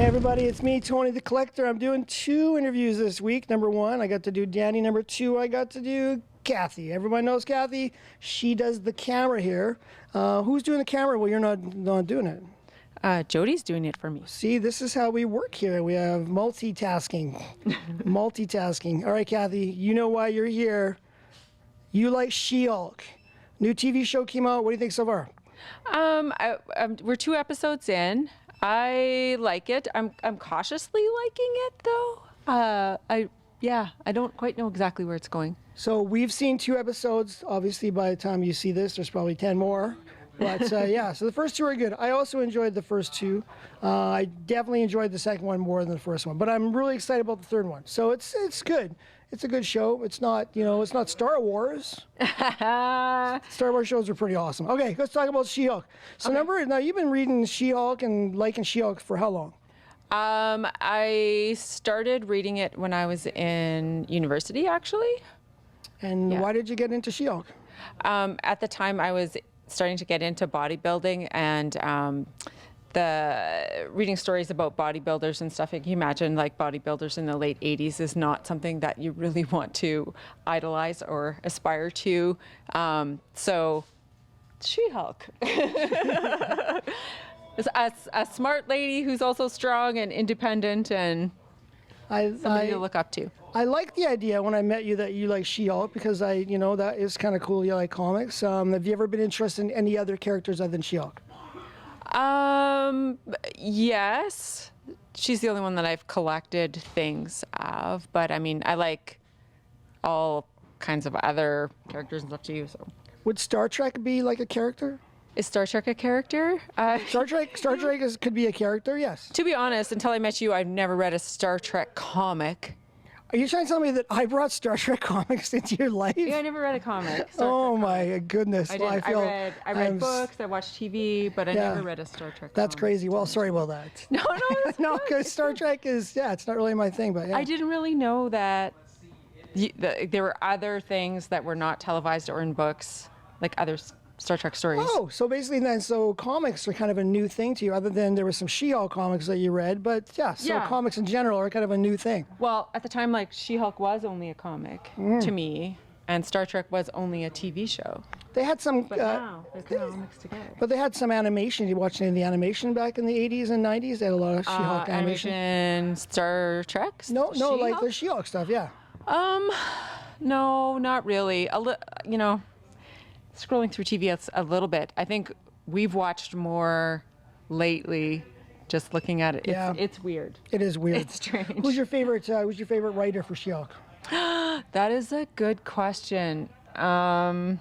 Hey everybody, it's me, Tony the Collector. I'm doing 2 interviews this week. Number 1, I got to do Danny. Number 2, I got to do Kathy. Everybody knows Kathy. She does the camera here. Who's doing the camera? Well, you're not doing it. Jody's doing it for me. See, this is how we work here. We have multitasking. Multitasking. All right, Kathy, you know why you're here. You like She-Hulk. New TV show came out. What do you think so far? We're 2 episodes in. I like it. I'm cautiously liking it though. I don't quite know exactly where it's going. So we've seen 2 episodes. Obviously, by the time you see this, there's probably 10 more. But yeah, so the first 2 are good. I also enjoyed the first 2. I definitely enjoyed the second one more than the first one. But I'm really excited about the third one. So it's good. It's a good show. It's not, it's not Star Wars. Star Wars shows are pretty awesome. Okay, let's talk about She-Hulk. So now you've been reading She-Hulk and liking She-Hulk for how long? I started reading it when I was in university, actually. And why did you get into She-Hulk? At the time, I was starting to get into bodybuilding, and the reading stories about bodybuilders and stuff. Can you imagine, like, bodybuilders in the late 80s is not something that you really want to idolize or aspire to. So, She-Hulk. a smart lady who's also strong and independent and somebody to look up to. I like the idea when I met you that you like She-Hulk because that is kind of cool. You like comics. Have you ever been interested in any other characters other than She-Hulk? Yes. She's the only one that I've collected things of, but I mean, I like all kinds of other characters and stuff too. So, would Star Trek be like a character? Is Star Trek a character? Star Trek could be a character, yes. To be honest, until I met you, I've never read a Star Trek comic. Are you trying to tell me that I brought Star Trek comics into your life? Yeah, I never read a comic. Oh my goodness! I didn't. I read books. I watched TV, but I never read a Star Trek. That's comic. Crazy. Well, sorry about that. No, no, because Star Trek is it's not really my thing, but yeah. I didn't really know that there were other things that were not televised or in books, like other Star Trek stories. Oh, so basically then, comics are kind of a new thing to you, other than there were some She-Hulk comics that you read, but comics in general are kind of a new thing. Well, at the time, like, She-Hulk was only a comic to me, and Star Trek was only a TV show. They had some... But now, they're kind of all mixed together. But they had some animation. You watched any of the animation back in the 80s and 90s? They had a lot of She-Hulk animation. Star Trek? No, like the She-Hulk stuff, yeah. No, not really. Scrolling through TV a little bit. I think we've watched more lately. Just looking at it, it's weird. It is weird. It's strange. Who's your favorite writer for She-Hulk? That is a good question. I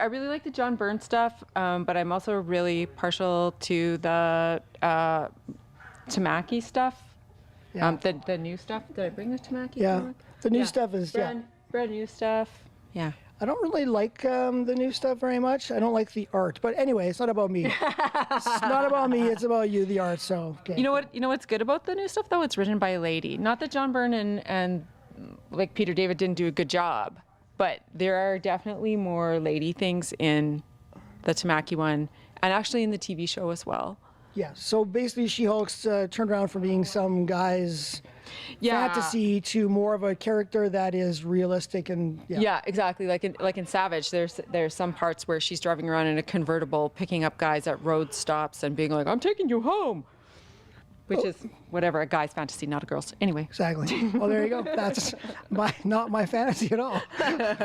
really like the John Byrne stuff, but I'm also really partial to the Tamaki stuff. Yeah. The new stuff. Did I bring the Tamaki? Yeah. Comic? The new stuff is brand new stuff. Yeah. I don't really like the new stuff very much. I don't like the art. But anyway, it's not about me. It's not about me. It's about you, the art. So okay. You know what's good about the new stuff though? It's written by a lady. Not that John Byrne and like Peter David didn't do a good job, but there are definitely more lady things in the Tamaki one, and actually in the TV show as well. Yeah. So basically, She-Hulk's turned around from being some guy's fantasy to more of a character that is realistic and exactly. Like in Savage, there's some parts where she's driving around in a convertible, picking up guys at road stops and being like, "I'm taking you home," which is whatever, a guy's fantasy, not a girl's. Anyway. Exactly. Well, there you go. That's not my fantasy at all.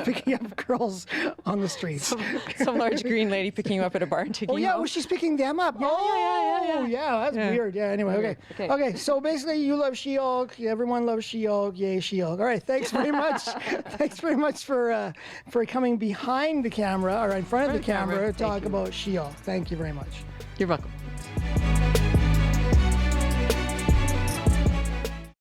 Picking up girls on the streets. Some large green lady picking you up at a bar and taking you home. Well, she's picking them up. Yeah, that's weird. Yeah, anyway, okay. So basically, you love She-Hulk. Everyone loves She-Hulk. Yay, She-Hulk. All right, thanks very much. Thanks very much for coming behind the camera, or in front of the camera, to talk about She-Hulk. Thank you very much. You're welcome.